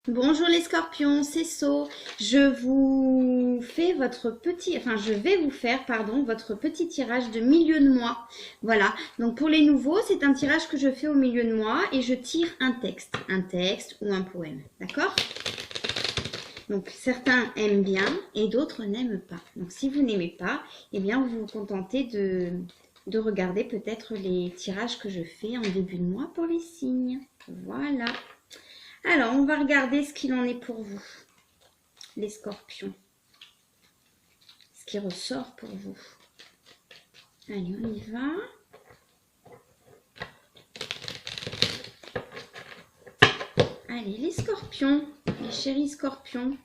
Bonjour les scorpions, c'est So. Je vais vous faire, pardon, votre petit tirage de milieu de mois. Voilà. Donc pour les nouveaux, c'est un tirage que je fais au milieu de mois et je tire un texte ou un poème. D'accord? Donc certains aiment bien et d'autres n'aiment pas. Donc si vous n'aimez pas, eh bien vous vous contentez de regarder peut-être les tirages que je fais en début de mois pour les signes. Voilà. Alors, on va regarder ce qu'il en est pour vous, les scorpions. Ce qui ressort pour vous. Allez, on y va. Allez, les scorpions, les chéris scorpions.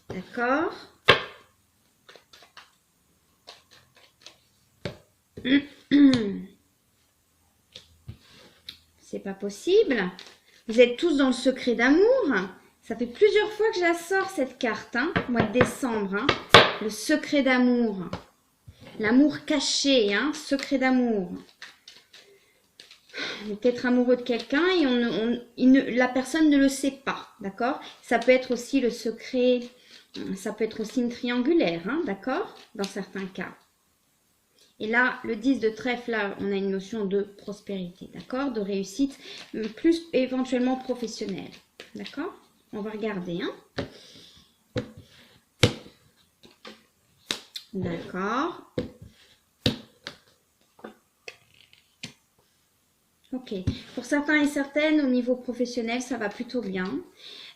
D'accord. C'est pas possible. Vous êtes tous dans le secret d'amour. Ça fait plusieurs fois que je la sors cette carte, hein, au mois de décembre. Hein. Le secret d'amour. L'amour caché, hein, secret d'amour. Vous êtes peut-être amoureux de quelqu'un et la personne ne le sait pas, d'accord? Ça peut être aussi le secret, ça peut être aussi une triangulaire, hein, d'accord? Dans certains cas. Et là, le 10 de trèfle, là, on a une notion de prospérité, d'accord? De réussite, plus éventuellement professionnelle, d'accord? On va regarder, hein? D'accord. Ok. Pour certains et certaines, au niveau professionnel, ça va plutôt bien.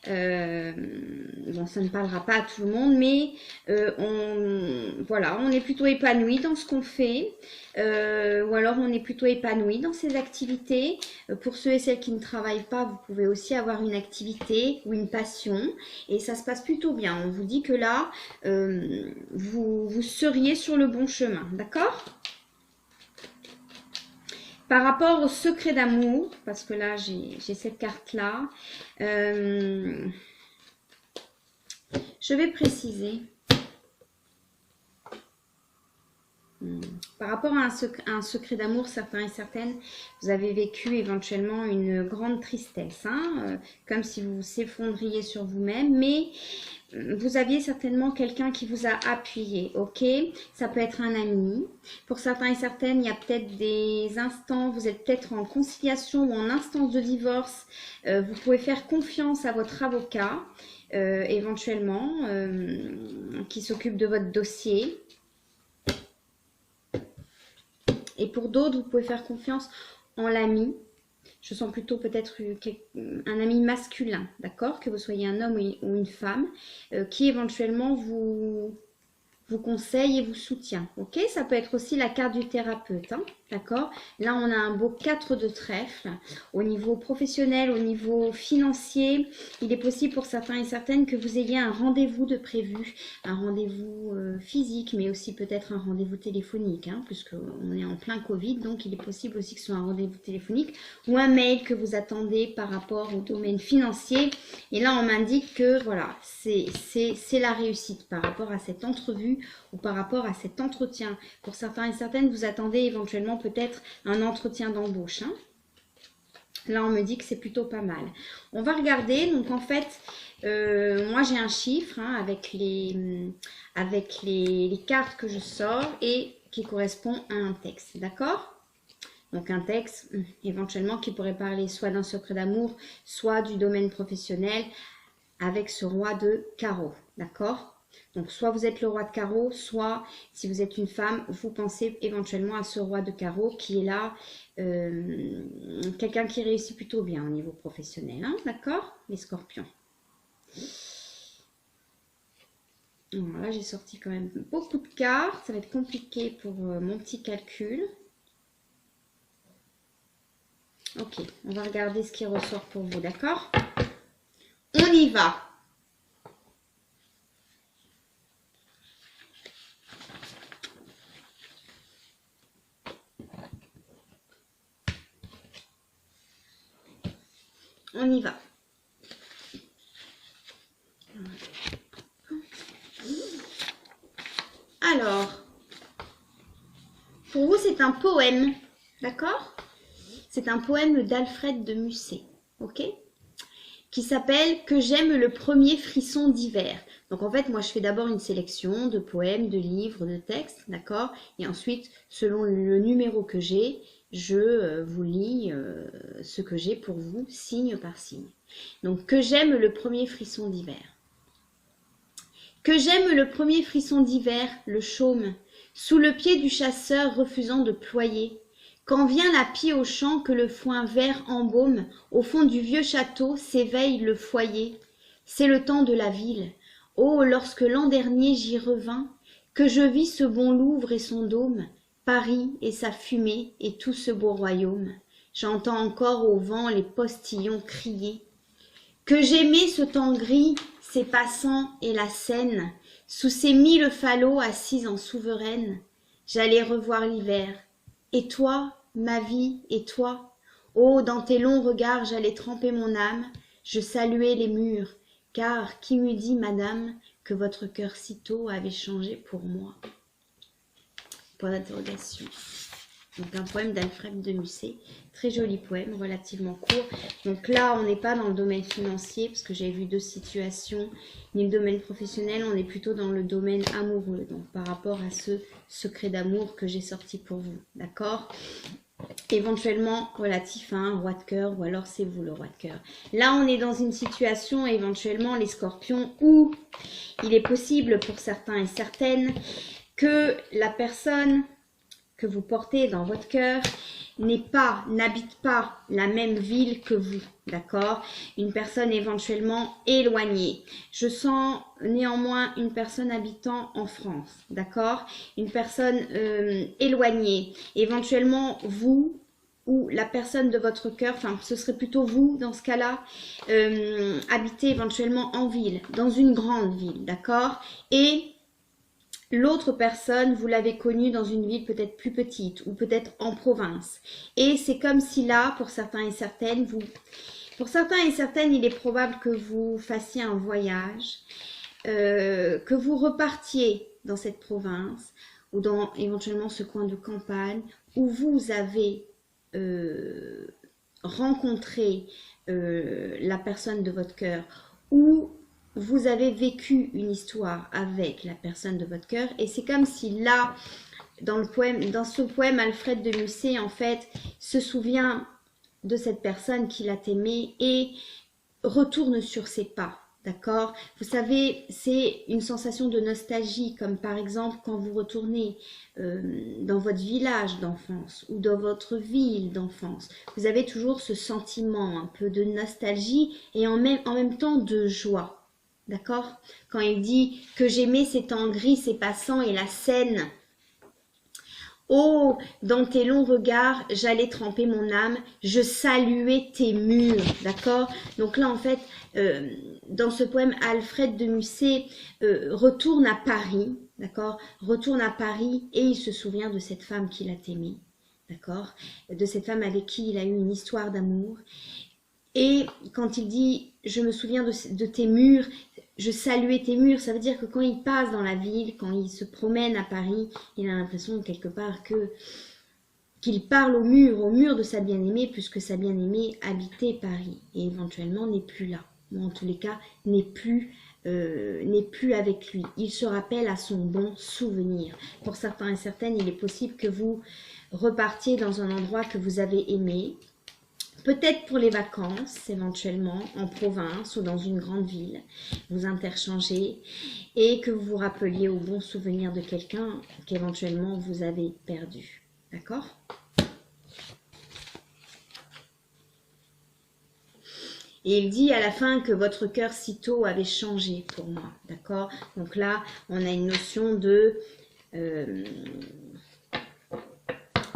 Bon, ça ne parlera pas à tout le monde, mais voilà, on est plutôt épanoui dans ce qu'on fait, ou alors on est plutôt épanoui dans ses activités. Pour ceux et celles qui ne travaillent pas, vous pouvez aussi avoir une activité ou une passion, et ça se passe plutôt bien. On vous dit que là, vous seriez sur le bon chemin, d'accord ? Par rapport au secret d'amour, parce que là, j'ai cette carte-là, je vais préciser. Par rapport à un secret d'amour, certains et certaines, vous avez vécu éventuellement une grande tristesse, hein, comme si vous vous effondriez sur vous-même, mais vous aviez certainement quelqu'un qui vous a appuyé, ok? Ça peut être un ami. Pour certains et certaines, il y a peut-être des instants, vous êtes peut-être en conciliation ou en instance de divorce. Vous pouvez faire confiance à votre avocat, éventuellement, qui s'occupe de votre dossier. Et pour d'autres, vous pouvez faire confiance en l'ami. Je sens plutôt peut-être un ami masculin, d'accord? Que vous soyez un homme ou une femme, qui éventuellement vous conseille et vous soutient, ok? Ça peut être aussi la carte du thérapeute, hein, d'accord? Là, on a un beau 4 de trèfle. Au niveau professionnel, au niveau financier, il est possible pour certains et certaines que vous ayez un rendez-vous de prévu, un rendez-vous physique, mais aussi peut-être un rendez-vous téléphonique, hein, puisqu'on est en plein Covid, donc il est possible aussi que ce soit un rendez-vous téléphonique ou un mail que vous attendez par rapport au domaine financier. Et là, on m'indique que, voilà, c'est la réussite par rapport à cette entrevue ou par rapport à cet entretien. Pour certains et certaines, vous attendez éventuellement peut-être un entretien d'embauche. Hein. Là, on me dit que c'est plutôt pas mal. On va regarder. Donc, en fait, moi, j'ai un chiffre, hein, avec les cartes que je sors et qui correspond à un texte. D'accord ? Donc, un texte éventuellement qui pourrait parler soit d'un secret d'amour, soit du domaine professionnel avec ce roi de carreau. D'accord ? Donc, soit vous êtes le roi de carreau, soit, si vous êtes une femme, vous pensez éventuellement à ce roi de carreau qui est là, quelqu'un qui réussit plutôt bien au niveau professionnel. Hein, d'accord? Les scorpions. Alors là, j'ai sorti quand même beaucoup de cartes. Ça va être compliqué pour mon petit calcul. Ok, on va regarder ce qui ressort pour vous, d'accord? On y va! On y va. Alors, pour vous, c'est un poème, d'accord? C'est un poème d'Alfred de Musset, ok? qui s'appelle « Que j'aime le premier frisson d'hiver ». Donc en fait, moi je fais d'abord une sélection de poèmes, de livres, de textes, d'accord? Et ensuite, selon le numéro que j'ai, je vous lis ce que j'ai pour vous, signe par signe. Donc « Que j'aime le premier frisson d'hiver ». Que j'aime le premier frisson d'hiver, le chaume, sous le pied du chasseur refusant de ployer. Quand vient la pie au champ que le foin vert embaume, au fond du vieux château s'éveille le foyer. C'est le temps de la ville. Oh, lorsque l'an dernier j'y revins, que je vis ce bon Louvre et son dôme, Paris et sa fumée et tout ce beau royaume. J'entends encore au vent les postillons crier. Que j'aimais ce temps gris, ces passants et la Seine, sous ces 1000 falots assis en souveraine. J'allais revoir l'hiver. Et toi, ma vie, et toi? Oh, dans tes longs regards j'allais tremper mon âme, je saluais les murs, car qui m'eût dit, madame, que votre cœur si tôt avait changé pour moi? Point d'interrogation. Donc un poème d'Alfred de Musset, très joli poème, relativement court. Donc là, on n'est pas dans le domaine financier, parce que j'ai vu deux situations, ni le domaine professionnel, on est plutôt dans le domaine amoureux, donc par rapport à ce secret d'amour que j'ai sorti pour vous, d'accord? Éventuellement relatif à un roi de cœur, ou alors c'est vous le roi de cœur. Là, on est dans une situation, éventuellement, les scorpions, où il est possible pour certains et certaines que la personne que vous portez dans votre cœur n'habite pas la même ville que vous, d'accord? Une personne éventuellement éloignée. Je sens néanmoins une personne habitant en France, d'accord? Une personne éloignée. Éventuellement, vous ou la personne de votre cœur, enfin ce serait plutôt vous dans ce cas-là, habitez éventuellement en ville, dans une grande ville, d'accord? Et l'autre personne, vous l'avez connue dans une ville peut-être plus petite ou peut-être en province. Et c'est comme si là, pour certains et certaines, il est probable que vous fassiez un voyage, que vous repartiez dans cette province ou dans éventuellement ce coin de campagne où vous avez rencontré la personne de votre cœur, ou vous avez vécu une histoire avec la personne de votre cœur, et c'est comme si là, dans ce poème, Alfred de Musset, en fait, se souvient de cette personne qu'il a aimée et retourne sur ses pas, d'accord? Vous savez, c'est une sensation de nostalgie, comme par exemple quand vous retournez dans votre village d'enfance ou dans votre ville d'enfance. Vous avez toujours ce sentiment un peu de nostalgie et en même temps de joie. D'accord? Quand il dit que j'aimais ces temps gris, ces passants et la Seine. Oh, dans tes longs regards, j'allais tremper mon âme, je saluais tes murs. D'accord? Donc là, en fait, dans ce poème, Alfred de Musset retourne à Paris. D'accord? Retourne à Paris et il se souvient de cette femme qu'il a aimée. D'accord? De cette femme avec qui il a eu une histoire d'amour. Et quand il dit « je me souviens de tes murs », je saluais tes murs, ça veut dire que quand il passe dans la ville, quand il se promène à Paris, il a l'impression quelque part qu'il parle au mur de sa bien-aimée, puisque sa bien-aimée habitait Paris et éventuellement n'est plus là, ou en tous les cas n'est plus avec lui. Il se rappelle à son bon souvenir. Pour certains et certaines, il est possible que vous repartiez dans un endroit que vous avez aimé, peut-être pour les vacances, éventuellement, en province ou dans une grande ville, vous interchangez et que vous vous rappeliez au bon souvenir de quelqu'un qu'éventuellement vous avez perdu. D'accord? Et il dit à la fin que votre cœur si tôt avait changé pour moi. D'accord? Donc là, on a une notion de...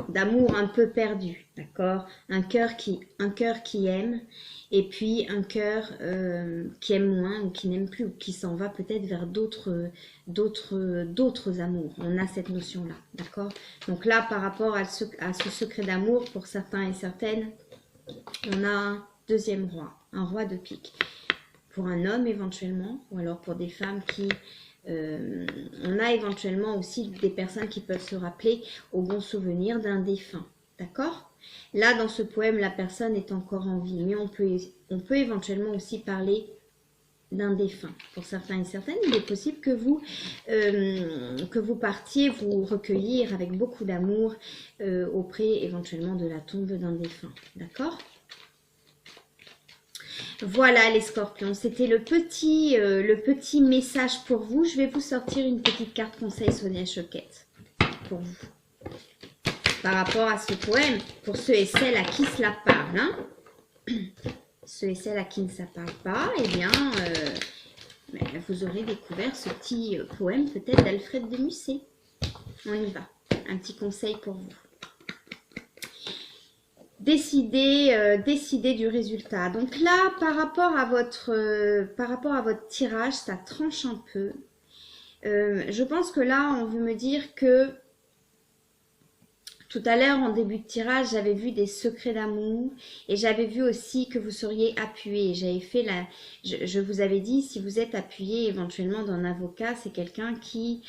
d'amour un peu perdu, d'accord? Un cœur qui aime, et puis un cœur qui aime moins ou qui n'aime plus, ou qui s'en va peut-être vers d'autres amours. On a cette notion-là, d'accord? Donc là, par rapport à ce secret d'amour, pour certains et certaines, on a un deuxième roi, un roi de pique. Pour un homme éventuellement, ou alors pour des femmes qui... on a éventuellement aussi des personnes qui peuvent se rappeler au bon souvenir d'un défunt. D'accord? Là, dans ce poème, la personne est encore en vie, mais on peut éventuellement aussi parler d'un défunt. Pour certains et certaines, il est possible que vous partiez vous recueillir avec beaucoup d'amour auprès éventuellement de la tombe d'un défunt. D'accord ? Voilà les scorpions, c'était le petit message pour vous. Je vais vous sortir une petite carte conseil Sonia Choquette pour vous. Par rapport à ce poème, pour ceux et celles à qui cela parle. Hein. Ceux et celles à qui ne ça parle pas, eh bien, vous aurez découvert ce petit poème peut-être d'Alfred de Musset. On y va. Un petit conseil pour vous. Décidez du résultat. Donc là, par rapport à votre tirage, ça tranche un peu. Je pense que là, on veut me dire que tout à l'heure, en début de tirage, j'avais vu des secrets d'amour et j'avais vu aussi que vous seriez appuyé. Je vous avais dit, si vous êtes appuyé éventuellement d'un avocat, c'est quelqu'un qui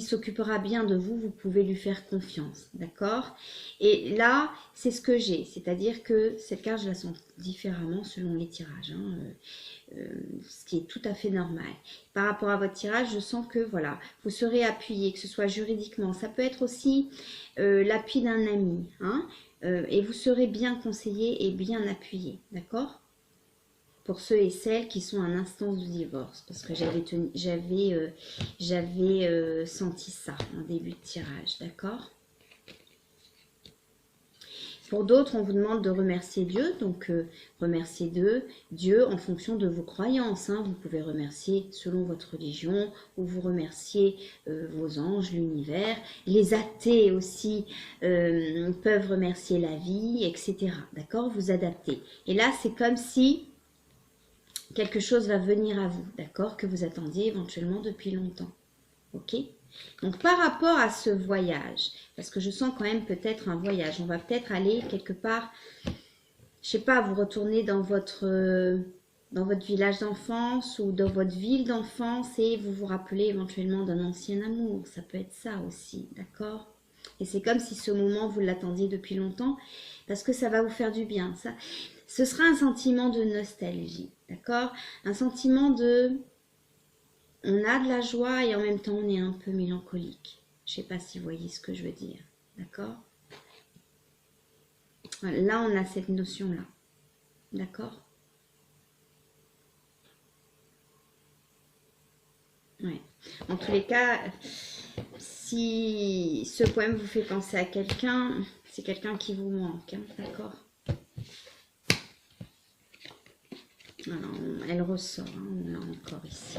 s'occupera bien de vous, vous pouvez lui faire confiance, d'accord? Et là, c'est ce que j'ai, c'est-à-dire que cette carte, je la sens différemment selon les tirages, hein, ce qui est tout à fait normal. Par rapport à votre tirage, je sens que voilà, vous serez appuyé, que ce soit juridiquement, ça peut être aussi l'appui d'un ami, hein, et vous serez bien conseillé et bien appuyé, d'accord? Pour ceux et celles qui sont en instance de divorce, parce que j'avais senti ça en début de tirage, d'accord? Pour d'autres, on vous demande de remercier Dieu, donc remercier Dieu en fonction de vos croyances. Hein. Vous pouvez remercier selon votre religion, ou vous remercier vos anges, l'univers. Les athées aussi peuvent remercier la vie, etc. D'accord? Vous adaptez. Et là, c'est comme si quelque chose va venir à vous, d'accord, que vous attendiez éventuellement depuis longtemps. Ok? Donc, par rapport à ce voyage, parce que je sens quand même peut-être un voyage, on va peut-être aller quelque part, je sais pas, vous retourner dans votre village d'enfance ou dans votre ville d'enfance et vous vous rappelez éventuellement d'un ancien amour. Ça peut être ça aussi, d'accord? Et c'est comme si ce moment, vous l'attendiez depuis longtemps, parce que ça va vous faire du bien. Ce sera un sentiment de nostalgie, d'accord? Un sentiment de... On a de la joie et en même temps, on est un peu mélancolique. Je ne sais pas si vous voyez ce que je veux dire, d'accord? Là, on a cette notion-là, d'accord? Ouais. En tous les cas, si ce poème vous fait penser à quelqu'un, c'est quelqu'un qui vous manque, hein, d'accord? Alors, elle ressort, hein, on l'a encore ici.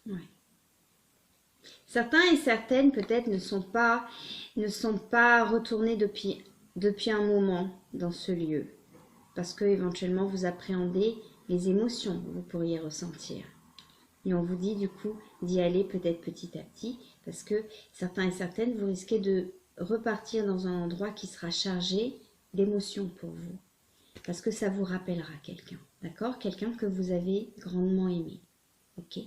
Ouais. Certains et certaines peut-être ne sont pas retournés depuis un moment dans ce lieu. Parce que éventuellement vous appréhendez les émotions que vous pourriez ressentir. Et on vous dit du coup d'y aller peut-être petit à petit. Parce que certains et certaines, vous risquez de repartir dans un endroit qui sera chargé d'émotions pour vous. Parce que ça vous rappellera quelqu'un. D'accord? Quelqu'un que vous avez grandement aimé. Ok?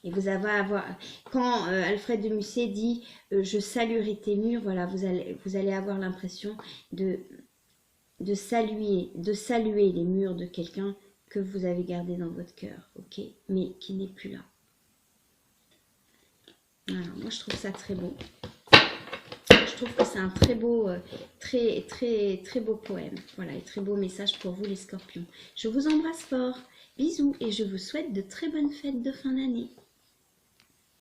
Et vous allez avoir, quand Alfred de Musset dit je saluerai tes murs, voilà, vous allez avoir l'impression de saluer les murs de quelqu'un que vous avez gardé dans votre cœur, ok, mais qui n'est plus là. Alors, moi je trouve ça très beau. Je trouve que c'est un très beau, très beau poème. Voilà, et très beau message pour vous les scorpions. Je vous embrasse fort. Bisous et je vous souhaite de très bonnes fêtes de fin d'année.